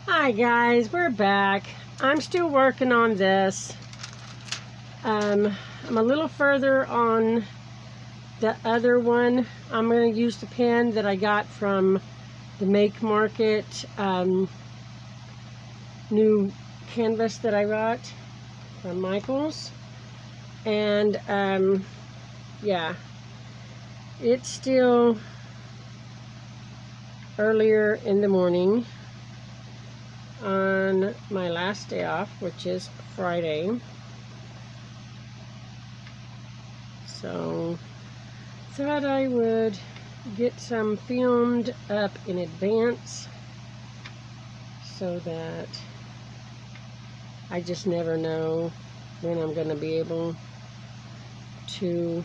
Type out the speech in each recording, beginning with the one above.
Hi guys, we're back. I'm still working on this. I'm a little further on the other one. I'm going to use the pen that I got from the Make Market new canvas that I got from Michaels. And yeah, it's still earlier in the morning on my last day off, which is Friday. So thought I would get some filmed up in advance so that I just never know when I'm going to be able to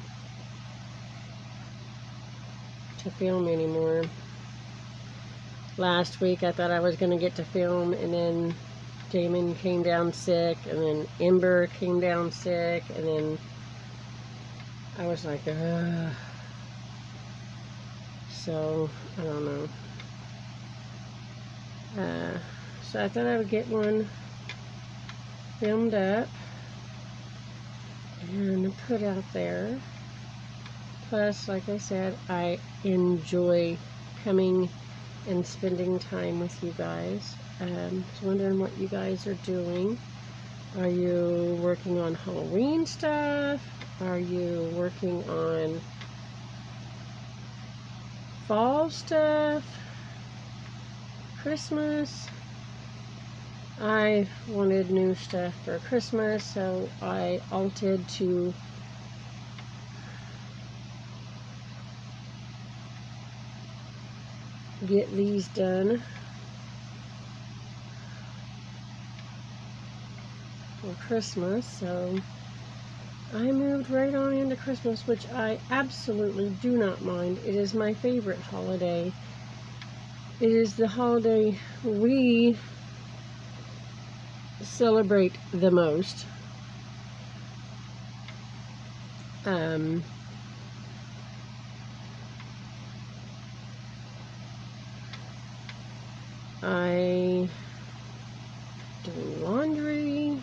film anymore. Last week I thought I was going to get to film, and then Damon came down sick, and then Ember came down sick, and then I was like, ugh. So I don't know. So I thought I would get one filmed up and put out there. Plus, like I said, I enjoy coming and spending time with you guys. I was wondering what you guys are doing. Are you working on Halloween stuff? Are you working on fall stuff? Christmas? I wanted new stuff for Christmas, so I opted to get these done for Christmas. So I moved right on into Christmas, which I absolutely do not mind. It is my favorite holiday. It is the holiday we celebrate the most. I do laundry.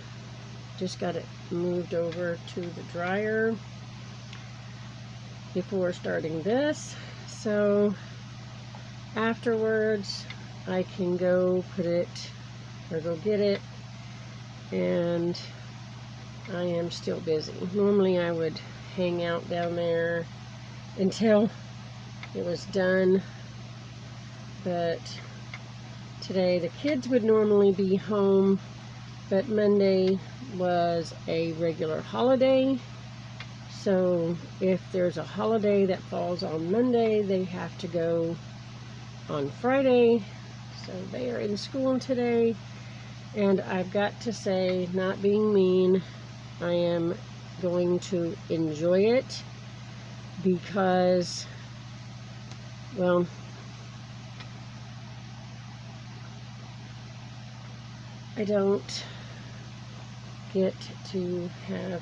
Just got it moved over to the dryer before starting this. So afterwards I can go put it or go get it, and I am still busy. Normally I would hang out down there until it was done, but today the kids would normally be home, but Monday was a regular holiday. So if there's a holiday that falls on Monday, they have to go on Friday. So they are in school today, and I've got to say, not being mean, I am going to enjoy it because, well, I don't get to have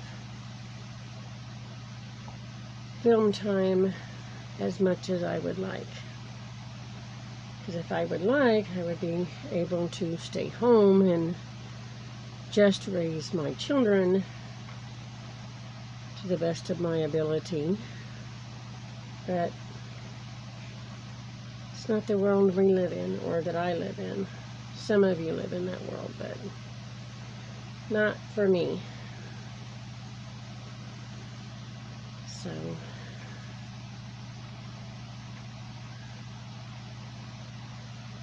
film time as much as I would like. Because if I would like, I would be able to stay home and just raise my children to the best of my ability. But it's not the world we live in, or that I live in. Some of you live in that world, but not for me. So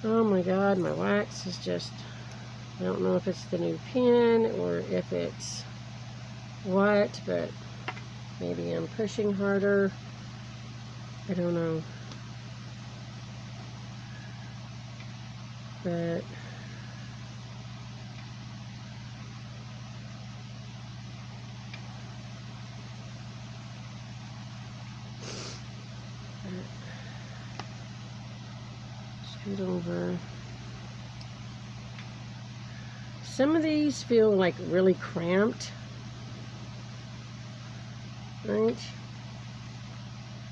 oh my God, my wax is just, I don't know if it's the new pen or if it's what, but maybe I'm pushing harder. I don't know. But scoot over. Some of these feel like really cramped, right?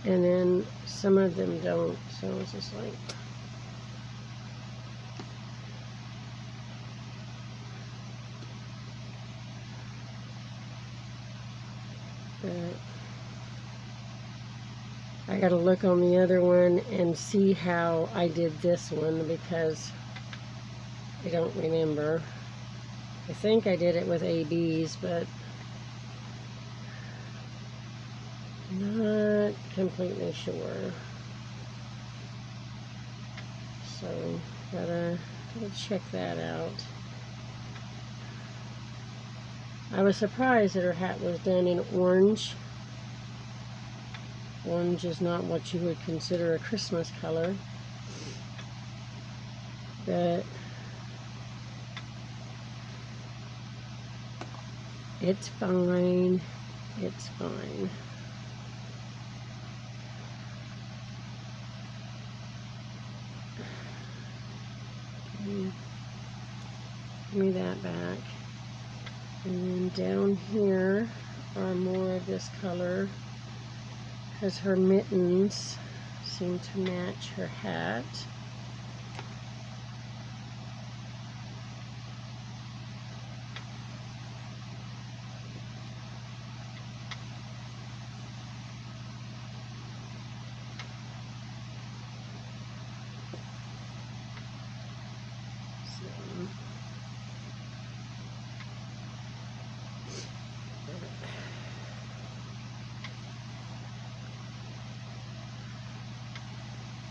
And then some of them don't. So it's just like, But I gotta look on the other one and see how I did this one because I don't remember. I think I did it with ABs, but not completely sure. So gotta check that out. I was surprised that her hat was done in orange. Orange is not what you would consider a Christmas color, but it's fine. It's fine. Give me that back. And then down here are more of this color because her mittens seem to match her hat.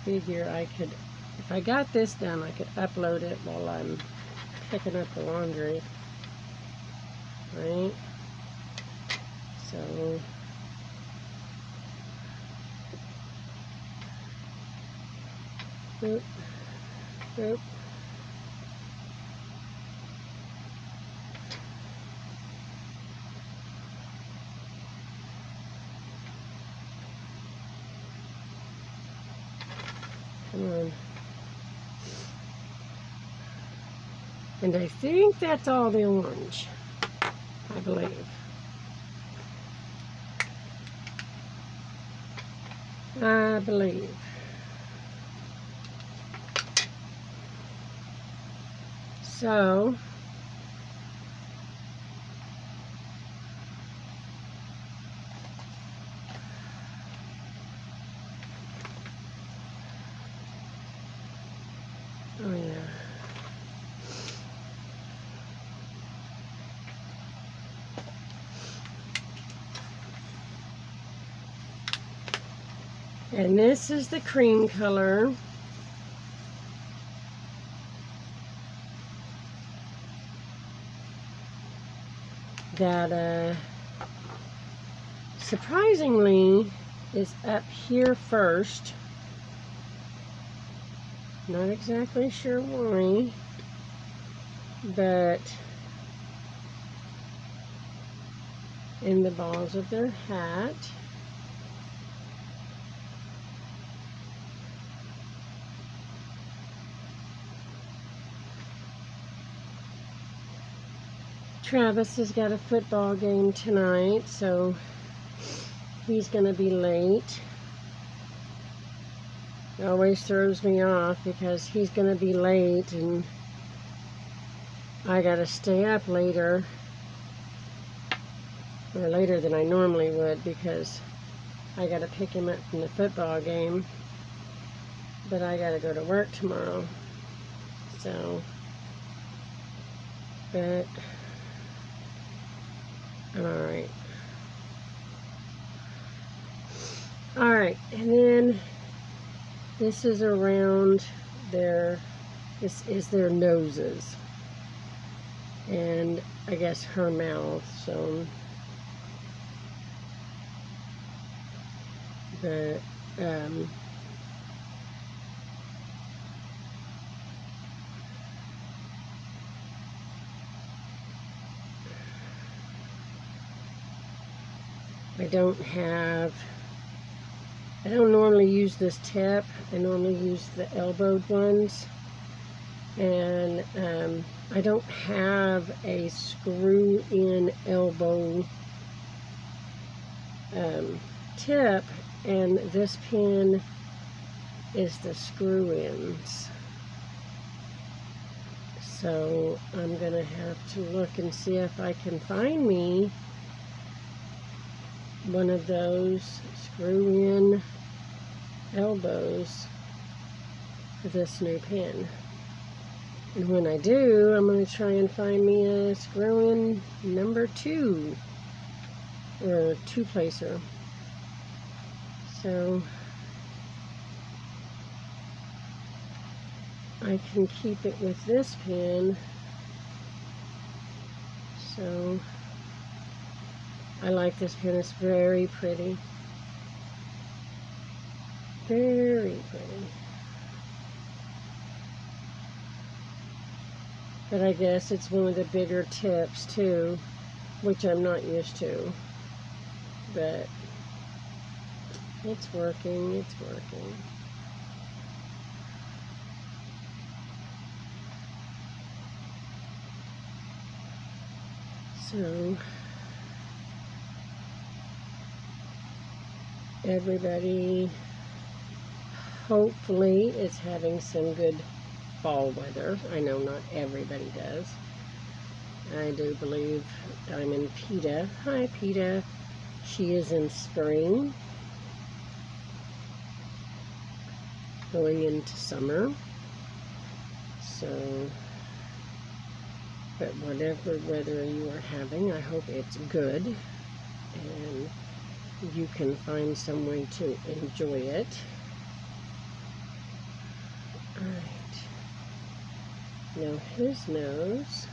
Figure I could, if I got this done, I could upload it while I'm picking up the laundry, right? So boop, boop. Come on. And I think that's all the orange, I believe. I believe. So, oh yeah. And this is the cream color. That surprisingly is up here first. Not exactly sure why, but in the balls of their hat. Travis has got a football game tonight, so he's going to be late. It always throws me off because he's going to be late and I got to stay up later, or later than I normally would, because I got to pick him up from the football game, but I got to go to work tomorrow. So, but I'm alright. Alright, and then this is around their, this is their noses. And I guess her mouth, so. But, I don't normally use this tip. I normally use the elbowed ones. And I don't have a screw-in elbow tip, and this pin is the screw-ins. So I'm going to have to look and see if I can find me one of those screw-in elbows for this new pen. And when I do, I'm going to try and find me a screw-in number 2 or 2-placer. So I can keep it with this pen. So I like this pen. It's very pretty. Very pretty. But I guess it's one of the bigger tips too, which I'm not used to. But it's working, it's working. So everybody hopefully is having some good fall weather. I know not everybody does. I do believe Diamond PETA. Hi PETA. She is in spring, going into summer. So, but whatever weather you are having, I hope it's good and you can find some way to enjoy it. Alright. Now his nose.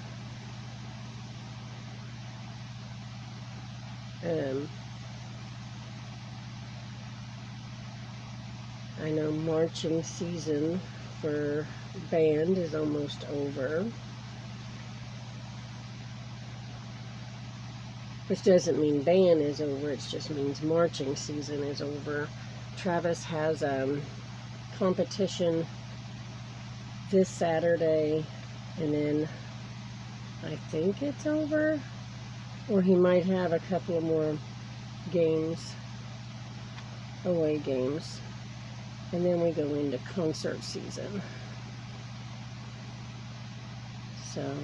I know marching season for band is almost over. Which doesn't mean band is over, it just means marching season is over. Travis has competition this Saturday, and then I think it's over. Or he might have a couple of more games, away games. And then we go into concert season. So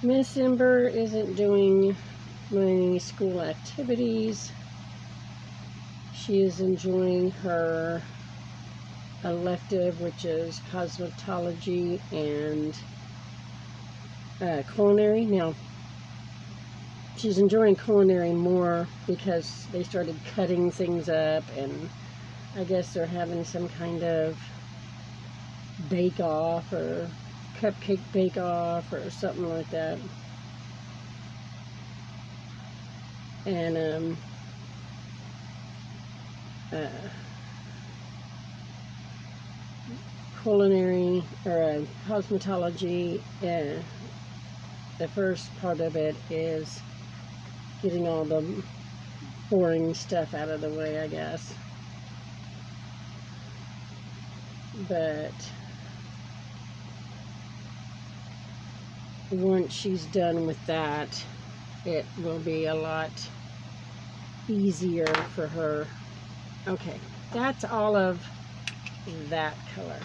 Miss Ember isn't doing many school activities. She is enjoying her elective, which is cosmetology and culinary. Now, she's enjoying culinary more because they started cutting things up, and I guess they're having some kind of bake-off or cupcake bake-off or something like that. And culinary or cosmetology, the first part of it is getting all the boring stuff out of the way, I guess. But once she's done with that, it will be a lot easier for her. Okay, that's all of that color.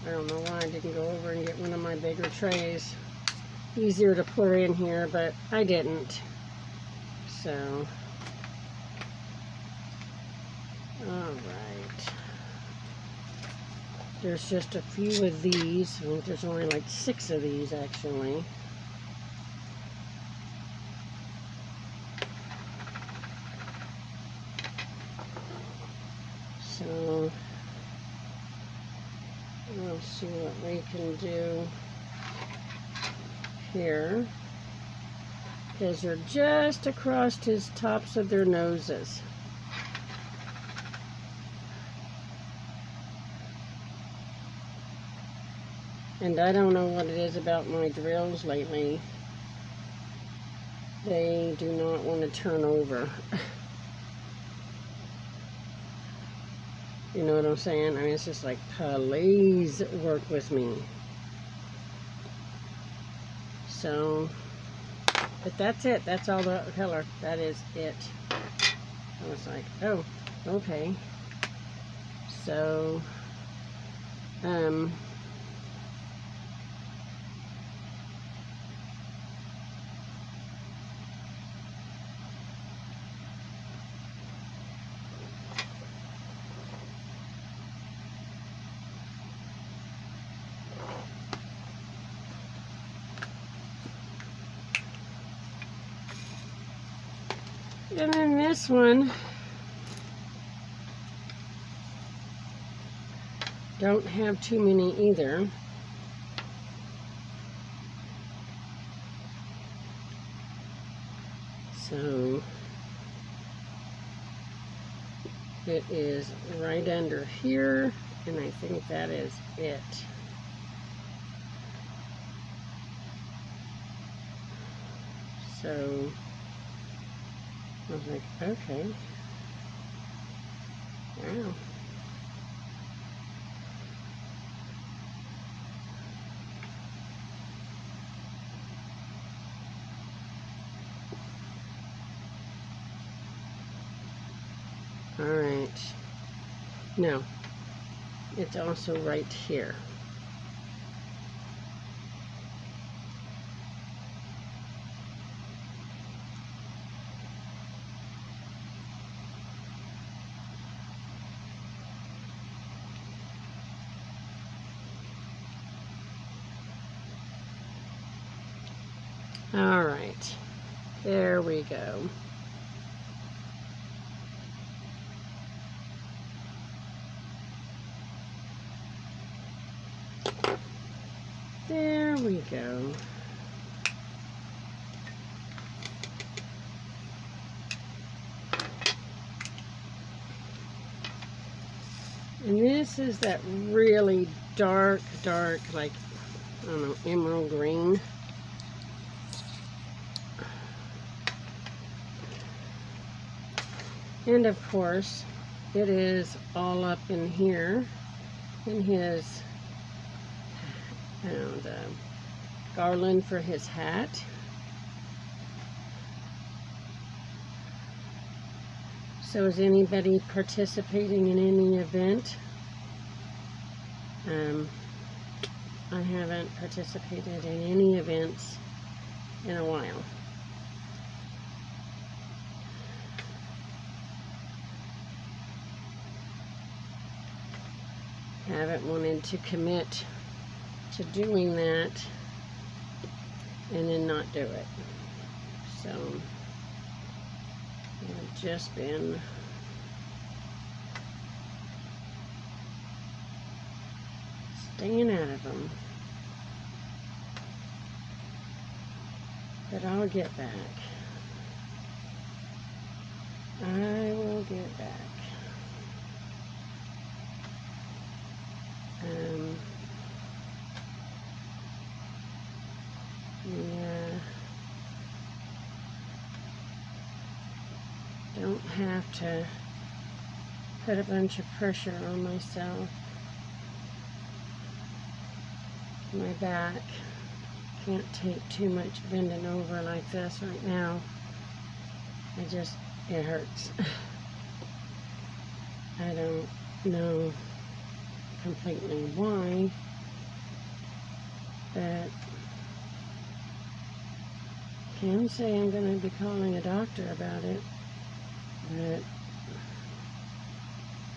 I don't know why I didn't go over and get one of my bigger trays. Easier to pour in here, but I didn't. So, alright. There's just a few of these. I think there's only like 6 of these actually. So, we'll see what we can do here. Because they're just across his tops of their noses. And I don't know what it is about my drills lately. They do not want to turn over. You know what I'm saying? I mean, it's just like, please work with me. So, but that's it. That's all the color. That is it. I was like, oh, okay. So, and then this one, don't have too many either. So it is right under here, and I think that is it. So I was like, okay. Wow. All right. No, it's also right here. All right, there we go. There we go. And this is that really dark, like, I don't know, emerald green. And of course, it is all up in here in his garland for his hat. So is anybody participating in any event? I haven't participated in any events in a while. Haven't wanted to commit to doing that and then not do it. So I've just been staying out of them. But I'll get back. I will get back. Yeah. Don't have to put a bunch of pressure on myself. My back can't take too much bending over like this right now. It hurts. I don't know completely why, but can say I'm going to be calling a doctor about it, but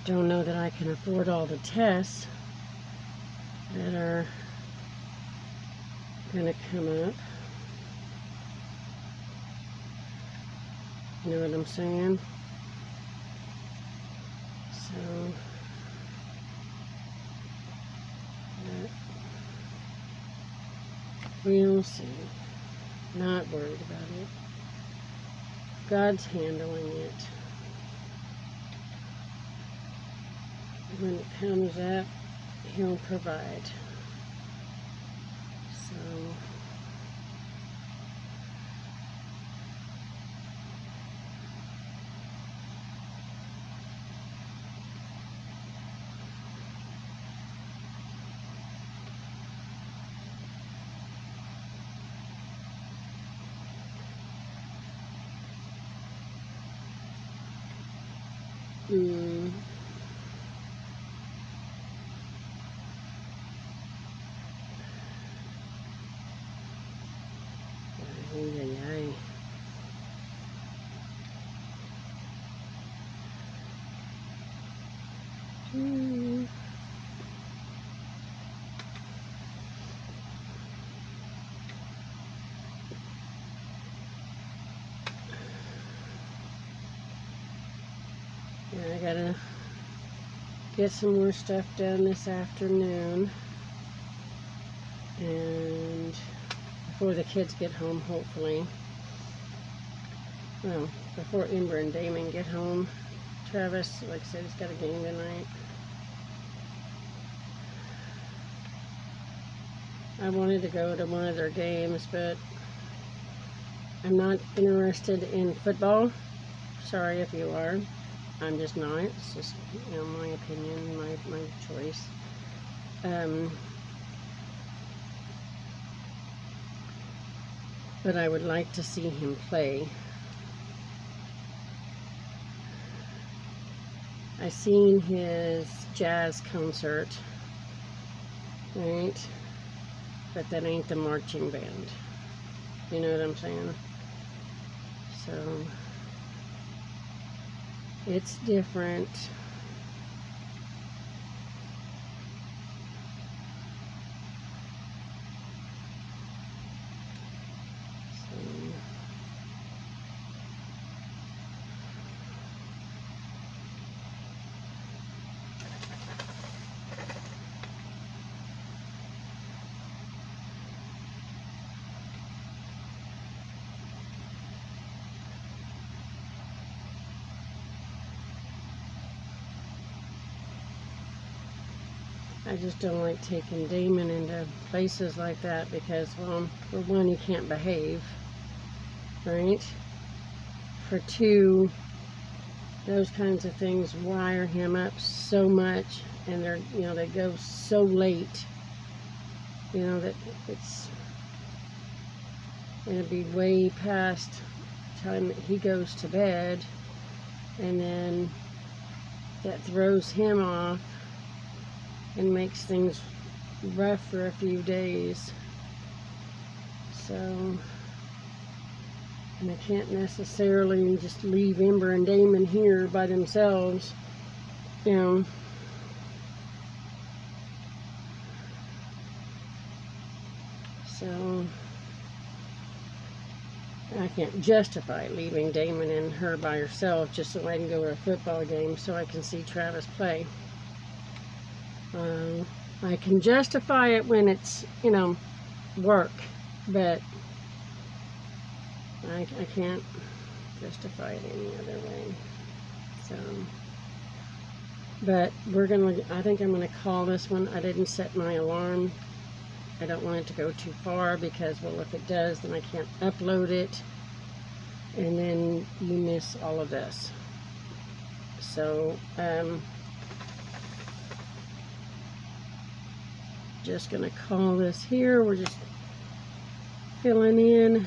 don't know that I can afford all the tests that are going to come up. You know what I'm saying? So we'll see. Not worried about it. God's handling it. When it comes up, He'll provide. So Hmm. Ay, ay, ay. Hmm. Yeah, I gotta get some more stuff done this afternoon, and before the kids get home, hopefully. Well, before Ember and Damon get home. Travis, like I said, he's got a game tonight. I wanted to go to one of their games, but I'm not interested in football. Sorry if you are. I'm just not. It's just, you know, my opinion, my choice. But I would like to see him play. I seen his jazz concert, right? But that ain't the marching band. You know what I'm saying? So it's different. I just don't like taking Damon into places like that because, well, for one, he can't behave, right? For two, those kinds of things wire him up so much, and they're, you know, they go so late, you know, that it's going to be way past time that he goes to bed, and then that throws him off and makes things rough for a few days. So, and I can't necessarily just leave Ember and Damon here by themselves, you know. So, I can't justify leaving Damon and her by herself just so I can go to a football game so I can see Travis play. I can justify it when it's, you know, work, but I can't justify it any other way. So, but I think I'm gonna call this one. I didn't set my alarm. I don't want it to go too far because, well, if it does, then I can't upload it, and then you miss all of this. So, just gonna call this here. We're just filling in,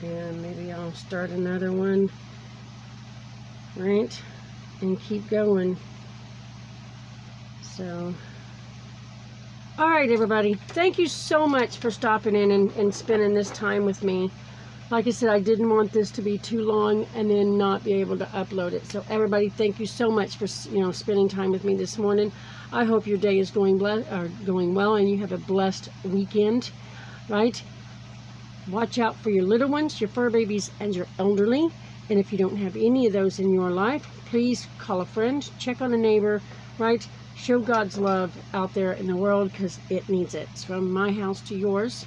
and maybe I'll start another one, right, and keep going. So, all right, everybody, thank you so much for stopping in and spending this time with me. Like I said, I didn't want this to be too long and then not be able to upload it. So everybody, thank you so much for, you know, spending time with me this morning. I hope your day is going well and you have a blessed weekend, right? Watch out for your little ones, your fur babies, and your elderly. And if you don't have any of those in your life, please call a friend, check on a neighbor, right? Show God's love out there in the world because it needs it. It's from my house to yours,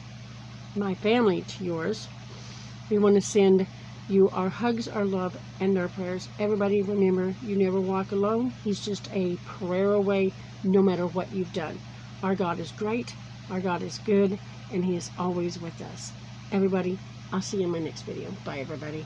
my family to yours. We want to send you our hugs, our love, and our prayers. Everybody, remember, you never walk alone. He's just a prayer away, no matter what you've done. Our God is great, our God is good, and He is always with us. Everybody, I'll see you in my next video. Bye, everybody.